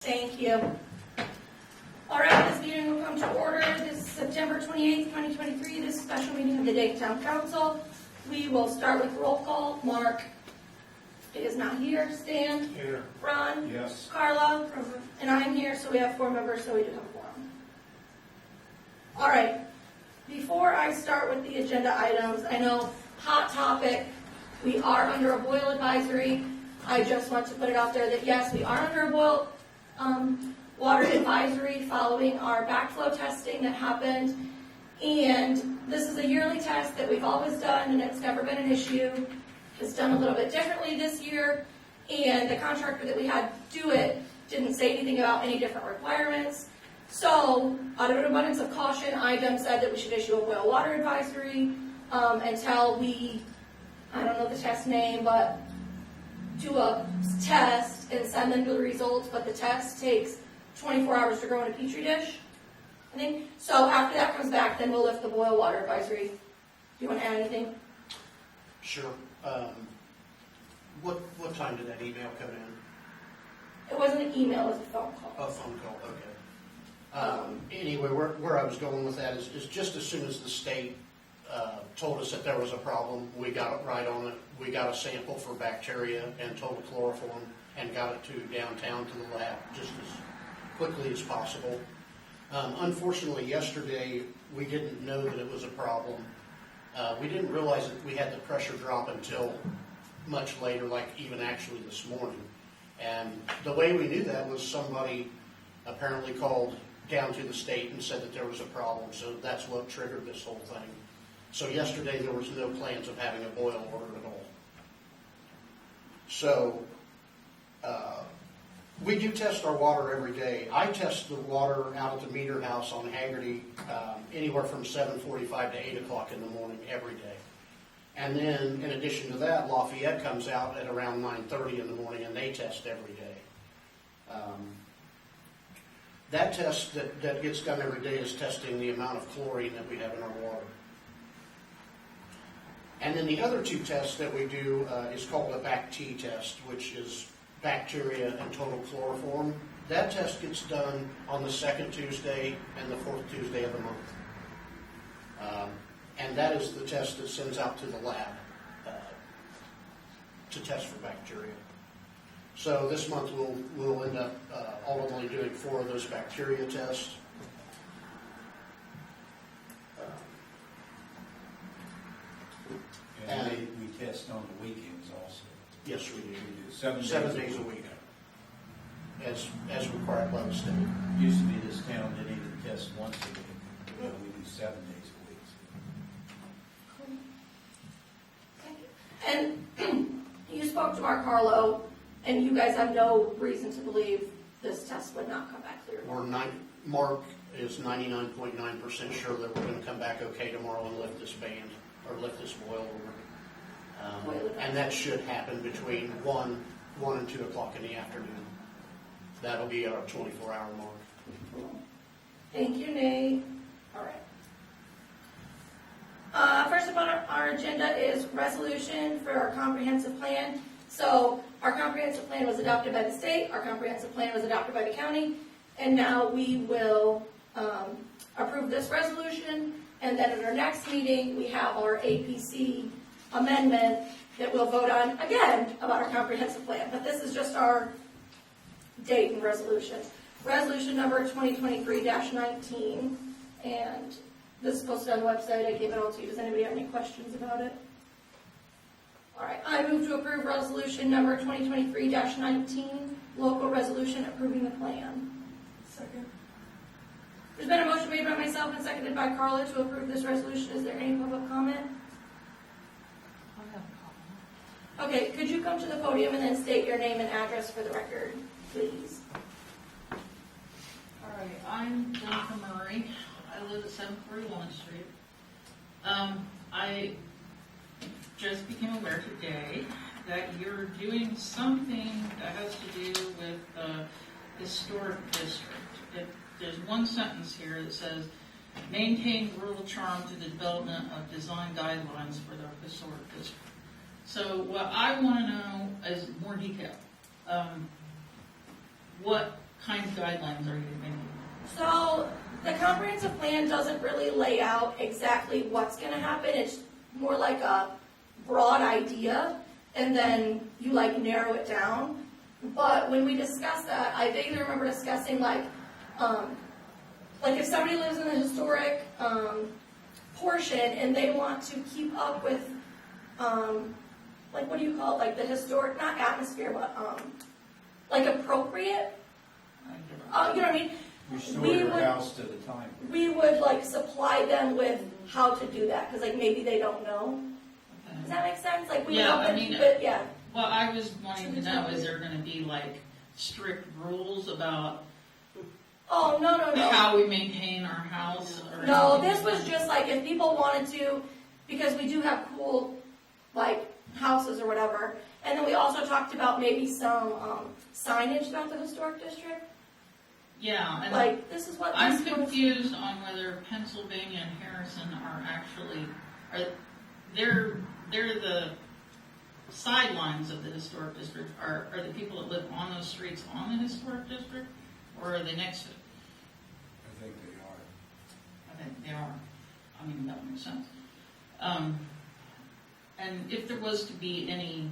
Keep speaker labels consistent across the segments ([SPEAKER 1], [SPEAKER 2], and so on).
[SPEAKER 1] Thank you. All right, this meeting will come to order. This is September 28th, 2023. This special meeting of the Dayton Town Council. We will start with roll call. Mark is not here. Stan?
[SPEAKER 2] Here.
[SPEAKER 1] Ron?
[SPEAKER 2] Yes.
[SPEAKER 1] Carla? Present. And I'm here, so we have 4 members, so we do have a quorum. All right. Before I start with the agenda items, I know, hot topic, we are under a boil advisory. I just want to put it out there that yes, we are under a boil water advisory following our backflow testing that happened. And this is a yearly test that we've always done, and it's never been an issue. It's done a little bit differently this year, and the contractor that we had do it didn't say anything about any different requirements. So, out of an abundance of caution, IDEM said that we should issue a boil water advisory until we, I don't know the test name, but do a test and send them the results, but the test takes 24 hours to grow in a petri dish, I think. So after that comes back, then we'll lift the boil water advisory. Do you want to add anything?
[SPEAKER 3] Sure. What time did that email come in?
[SPEAKER 1] It wasn't an email, it was a phone call.
[SPEAKER 3] A phone call, okay. Anyway, where I was going with that is just as soon as the state told us that there was a problem, we got it right on it. We got a sample for bacteria and total chloroform and got it to downtown to the lab just as quickly as possible. Unfortunately, yesterday we didn't know that it was a problem. We didn't realize that we had the pressure drop until much later, like even actually this morning. And the way we knew that was somebody apparently called down to the state and said that there was a problem, so that's what triggered this whole thing. So yesterday there was no plans of having a boil order at all. So we do test our water every day. I test the water out at the meter house on Haggerty anywhere from 7:45 to 8 o'clock in the morning every day. And then in addition to that, Lafayette comes out at around 9:30 in the morning and they test every day. That test that gets done every day is testing the amount of chlorine that we have in our water. And then the other 2 tests that we do is called a BACT test, which is bacteria and total chloroform. That test gets done on the 2nd Tuesday and the 4th Tuesday of the month. And that is the test that sends out to the lab to test for bacteria. So this month we'll end up ultimately doing 4 of those bacteria tests.
[SPEAKER 2] And we test on the weekends also.
[SPEAKER 3] Yes, we do.
[SPEAKER 2] We do 7
[SPEAKER 3] days a week, as required by the state.
[SPEAKER 2] Used to be this town didn't even test once a week. Now we do 7 days a week.
[SPEAKER 1] And you spoke to Mark Harlow, and you guys have no reason to believe this test would not come back clear.
[SPEAKER 3] Mark is 99.9% sure that we're going to come back okay tomorrow and lift this ban, or lift this boil order. And that should happen between 1 and 2 o'clock in the afternoon. That'll be our 24-hour mark.
[SPEAKER 1] Thank you, Nate. All right. First up on our agenda is resolution for our comprehensive plan. So our comprehensive plan was adopted by the state, our comprehensive plan was adopted by the county, and now we will approve this resolution, and then at our next meeting, we have our APC amendment that we'll vote on again about our comprehensive plan. But this is just our date and resolution. Resolution number 2023-19, and this is posted on the website. I gave it all to you. Does anybody have any questions about it? All right. I move to approve resolution number 2023-19, local resolution approving the plan.
[SPEAKER 4] Second.
[SPEAKER 1] There's been a motion made by myself and seconded by Carla to approve this resolution. Is there any public comment?
[SPEAKER 4] I have a comment.
[SPEAKER 1] Okay, could you come to the podium and then state your name and address for the record, please?
[SPEAKER 4] All right, I'm Jennifer Murray. I live at 741 Street. I just became aware today that you're doing something that has to do with the historic district. There's one sentence here that says, maintain rural charm to the development of design guidelines for the historic district. So what I want to know is more detail. What kind of guidelines are you thinking?
[SPEAKER 1] So the comprehensive plan doesn't really lay out exactly what's gonna happen. It's more like a broad idea, and then you like narrow it down. But when we discussed that, I vaguely remember discussing like if somebody lives in the historic portion and they want to keep up with what do you call it? Like the historic, not atmosphere, but like appropriate. You know what I mean?
[SPEAKER 2] Restore
[SPEAKER 1] We
[SPEAKER 2] your
[SPEAKER 1] would-
[SPEAKER 2] house to the time.
[SPEAKER 1] We would like supply them with how to do that, because like maybe they don't know.
[SPEAKER 4] Okay.
[SPEAKER 1] Does that make sense? Like we
[SPEAKER 4] Yeah,
[SPEAKER 1] help
[SPEAKER 4] I
[SPEAKER 1] it,
[SPEAKER 4] mean,
[SPEAKER 1] but yeah.
[SPEAKER 4] Well, I was wanting to know, is there gonna be like strict rules about
[SPEAKER 1] Oh, no, no, no.
[SPEAKER 4] how we maintain our house or
[SPEAKER 1] No,
[SPEAKER 4] anything
[SPEAKER 1] this
[SPEAKER 4] like
[SPEAKER 1] was
[SPEAKER 4] that?
[SPEAKER 1] just like if people wanted to, because we do have cool, like, houses or whatever. And then we also talked about maybe some signage throughout the historic district.
[SPEAKER 4] Yeah, and
[SPEAKER 1] Like, this is what
[SPEAKER 4] I'm
[SPEAKER 1] this was.
[SPEAKER 4] confused on whether Pennsylvania and Harrison are actually, they're the sidelines of the historic district. Are the people that live on those streets on the historic district, or are they next to it?
[SPEAKER 2] I think they are.
[SPEAKER 4] I think they are. I mean, that makes sense. And if there was to be any,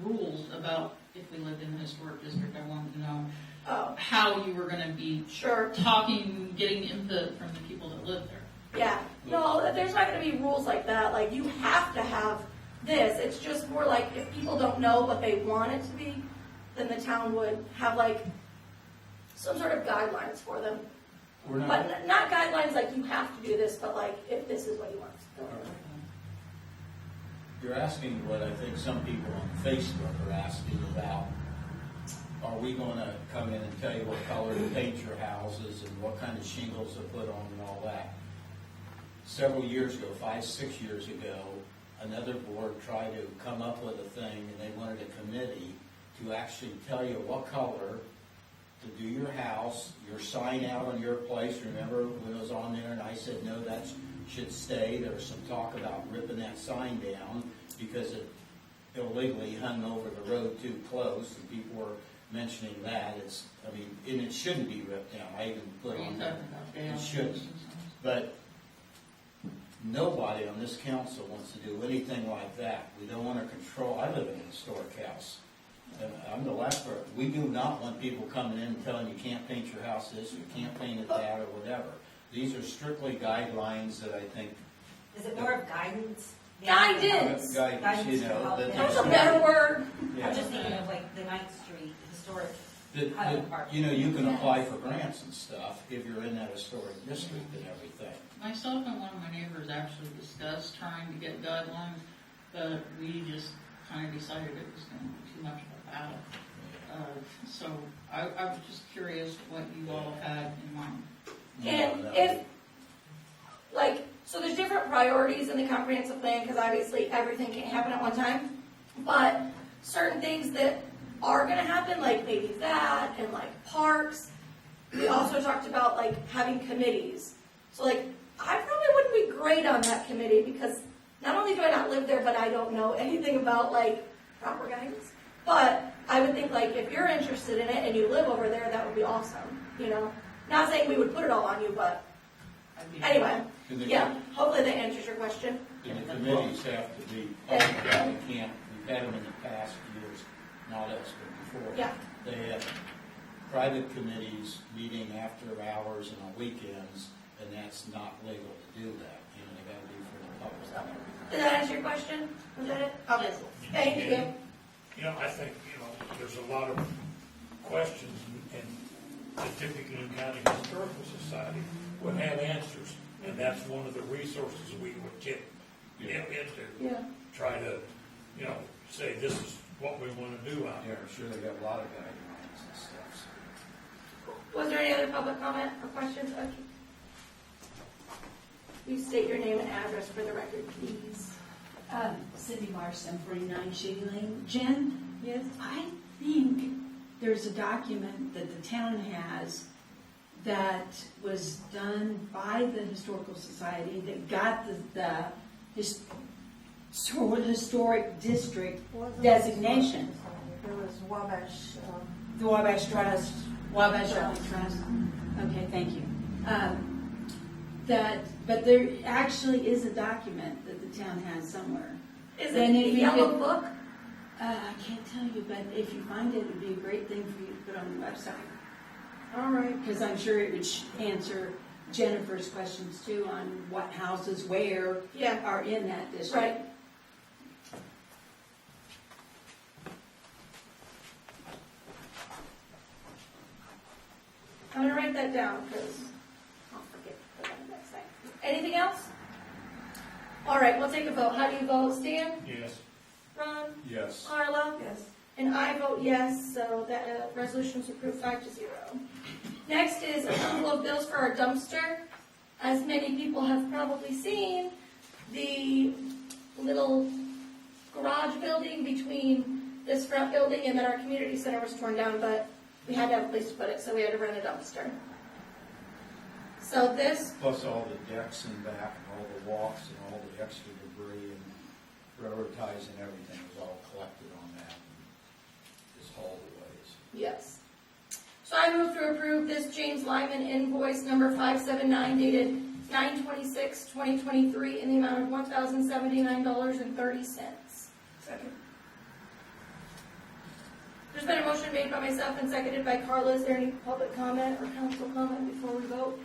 [SPEAKER 4] rules about if we lived in the historic district, I wanted to know
[SPEAKER 1] Oh,
[SPEAKER 4] how you were gonna be
[SPEAKER 1] sure.
[SPEAKER 4] talking, getting input from the people that live there.
[SPEAKER 1] Yeah. No, there's not gonna be rules like that. Like, you have to have this. It's just more like if people don't know what they want it to be, then the town would have like some sort of guidelines for them.
[SPEAKER 2] We're not,
[SPEAKER 1] But not guidelines like you have to do this, but like if this is what you want.
[SPEAKER 2] you're asking what I think some people on Facebook are asking about. Are we gonna come in and tell you what color to paint your houses and what kind of shingles to put on and all that? Several years ago, 5, 6 years ago, another board tried to come up with a thing, and they wanted a committee to actually tell you what color to do your house, your sign out on your place. Remember when it was on there and I said, no, that should stay. There was some talk about ripping that sign down because it illegally hung over the road too close, and people were mentioning that. And it shouldn't be ripped down. I even put on there. It shouldn't. But nobody on this council wants to do anything like that. We don't want to control. I live in a historic house. And I'm the last person. We do not want people coming in and telling you can't paint your house this, or you can't paint it that, or whatever. These are strictly guidelines that I think.
[SPEAKER 5] Is it more of guidance?
[SPEAKER 1] Guidance.
[SPEAKER 2] Guidance, you know. that-
[SPEAKER 1] That's a better word.
[SPEAKER 2] Yeah.
[SPEAKER 5] I'm just thinking of like the Ninth Street Historic.
[SPEAKER 2] That, you know, you can apply for grants and stuff if you're in that historic district and everything.
[SPEAKER 4] Myself and one of my neighbors actually discussed trying to get guidelines, but we just kind of decided it was going to be too much of a battle. So I was just curious what you all had in mind.
[SPEAKER 1] And
[SPEAKER 2] No,
[SPEAKER 1] if, so there's different priorities in the comprehensive plan, because obviously everything can't happen at one time. But certain things that are gonna happen, like maybe that, and like parks. We also talked about like having committees. So like, I probably wouldn't be great on that committee, because not only do I not live there, but I don't know anything about like proper guidance. But I would think like, if you're interested in it and you live over there, that would be awesome, Not saying we would put it all on you, but anyway,
[SPEAKER 2] And the-
[SPEAKER 1] yeah, hopefully that answers your question.
[SPEAKER 2] And the committees have to be public. We can't, we've had them in the past years, not us, but before.
[SPEAKER 1] Yeah.
[SPEAKER 2] They have private committees meeting after hours and on weekends, and that's not legal to do that. They gotta be for the public and everything.
[SPEAKER 1] Did that answer your question? Was that it? Okay, thank you.
[SPEAKER 6] I think, there's a lot of questions, and the Tippecanoe County Historical Society would have answers, and that's one of the resources we would get into.
[SPEAKER 1] Yeah.
[SPEAKER 6] Try to, say, this is what we want to do out
[SPEAKER 2] Yeah,
[SPEAKER 6] there.
[SPEAKER 2] I'm sure they got a lot of guidelines and stuff. So.
[SPEAKER 1] Was there any other public comment or questions? Okay. Please state your name and address for the record, please.
[SPEAKER 7] Cindy Marston, 49 Shady Lane. Jen?
[SPEAKER 1] Yes.
[SPEAKER 7] I think there's a document that the town has that was done by the Historical Society that got the historic district designation.
[SPEAKER 8] There was Wabash
[SPEAKER 7] The Wabash Trust. Wabash Valley Trust. Okay, thank you. But there actually is a document that the town has somewhere.
[SPEAKER 1] Is
[SPEAKER 7] Then
[SPEAKER 1] it
[SPEAKER 7] if
[SPEAKER 1] the
[SPEAKER 7] you
[SPEAKER 1] yellow
[SPEAKER 7] could-
[SPEAKER 1] book?
[SPEAKER 7] I can't tell you, but if you find it, it'd be a great thing for you to put on the website.
[SPEAKER 1] All right.
[SPEAKER 7] Because I'm sure it would answer Jennifer's questions too on what houses where
[SPEAKER 1] Yeah.
[SPEAKER 7] are in that district.
[SPEAKER 1] Right. I'm gonna write that down because I'll forget to put it on the next time. Anything else? All right, we'll take a vote. How do you vote? Stan?
[SPEAKER 6] Yes.
[SPEAKER 1] Ron?
[SPEAKER 2] Yes.
[SPEAKER 1] Carla? Yes. And I vote yes, so that resolution is approved 5-0. Next is approval of bills for our dumpster. As many people have probably seen, the little garage building between this front building and then our community center was torn down, but we had to have a place to put it, so we had to rent a dumpster. So this,
[SPEAKER 2] Plus all the decks in back, and all the walks, and all the extra debris, and railroad ties and everything was all collected on that. And just hauled away.
[SPEAKER 1] yes. So I move to approve this James Lyman invoice number 579 dated 9/26/2023 in the amount of $1,079.30. Second. There's been a motion made by myself and seconded by Carla. Is there any public comment or council comment before we vote?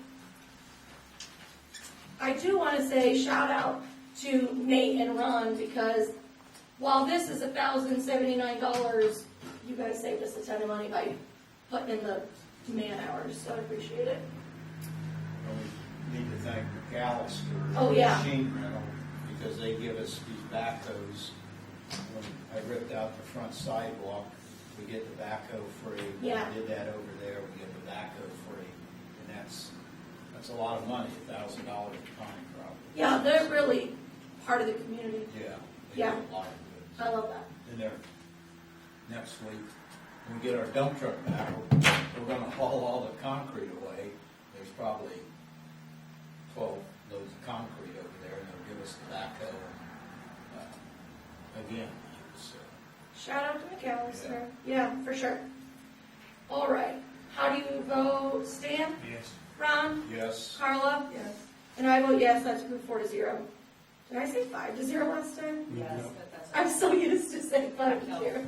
[SPEAKER 1] I do want to say shout out to Nate and Ron because while this is $1,079, you guys saved us a ton of money by putting in the man hours, so I appreciate it.
[SPEAKER 2] Well, we need to thank McAllister.
[SPEAKER 1] Oh, yeah.
[SPEAKER 2] Machine rental, because they give us these backhoes. When I ripped out the front sidewalk, we get the backhoe free. When
[SPEAKER 1] Yeah.
[SPEAKER 2] we did that over there, we get the backhoe free. And that's a lot of money, $1,000 a time probably.
[SPEAKER 1] Yeah, they're really part of the community.
[SPEAKER 2] Yeah. They
[SPEAKER 1] Yeah.
[SPEAKER 2] do a lot of good.
[SPEAKER 1] I love that.
[SPEAKER 2] And there, next week, when we get our dump truck back, we're gonna haul all the concrete away. There's probably 12 loads of concrete over there, and they'll give us the backhoe. Again, so,
[SPEAKER 1] Shout out to McAllister. Yeah, for sure. All right. How do you vote? Stan?
[SPEAKER 6] Yes.
[SPEAKER 1] Ron?
[SPEAKER 2] yes.
[SPEAKER 1] Carla? Yes. And I vote yes, that's approved 4-0. Did I say 5-0 last time?
[SPEAKER 5] Yes, but that's.
[SPEAKER 1] I'm so used to saying 5-0.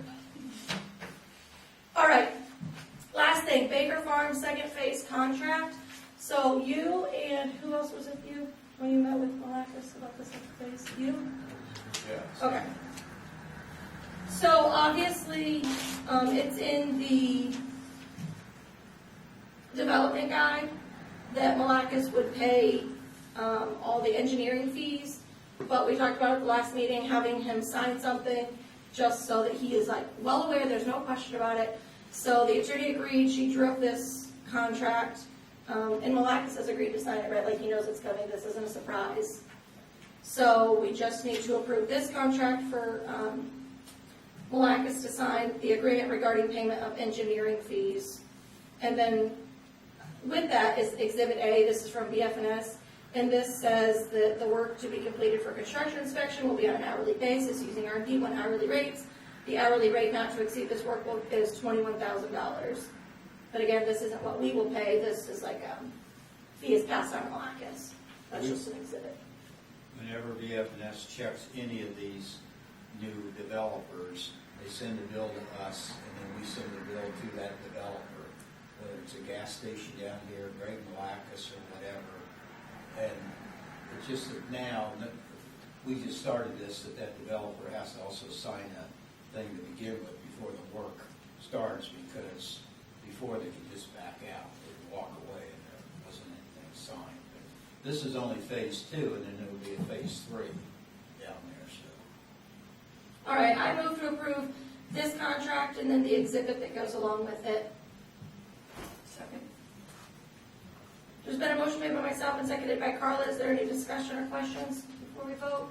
[SPEAKER 1] All right. Last thing, Baker Farm second phase contract. So you and who else was with you when you met with Malacus about the second phase? You?
[SPEAKER 2] Yes.
[SPEAKER 1] Okay. So obviously, it's in the development guide that Malacus would pay all the engineering fees, but we talked about at the last meeting, having him sign something just so that he is like well aware, there's no question about it. So the attorney agreed, she drew up this contract, and Malacus has agreed to sign it, right? Like he knows it's coming, this isn't a surprise. So we just need to approve this contract for Malacus to sign the agreement regarding payment of engineering fees. And then with that is Exhibit A, this is from BFNS, and this says that the work to be completed for construction inspection will be on an hourly basis using our D1 hourly rates. The hourly rate not to exceed this work is $21,000. But again, this isn't what we will pay, this is like fee is passed on to Malacus. That's just an exhibit.
[SPEAKER 2] Whenever BFNS checks any of these new developers, they send a bill to us, and then we send a bill to that developer, whether it's a gas station down here, Greg Malacus, or whatever. And it's just that now, we just started this, that developer has to also sign a thing to begin with before the work starts, because before they can just back out, they can walk away, and there wasn't anything signed. But this is only phase 2, and then there will be a phase 3 down there, so.
[SPEAKER 1] All right, I move to approve this contract and then the exhibit that goes along with it. Second. There's been a motion made by myself and seconded by Carla. Is there any discussion or questions before we vote?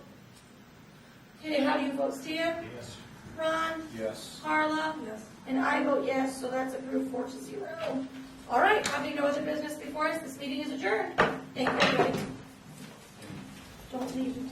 [SPEAKER 1] Okay, how do you vote, Stan?
[SPEAKER 6] Yes.
[SPEAKER 1] Ron?
[SPEAKER 2] Yes.
[SPEAKER 1] Carla? Yes. And I vote yes, so that's approved 4-0. All right, having no other business before us, this meeting is adjourned. Thank you, everybody. Don't leave.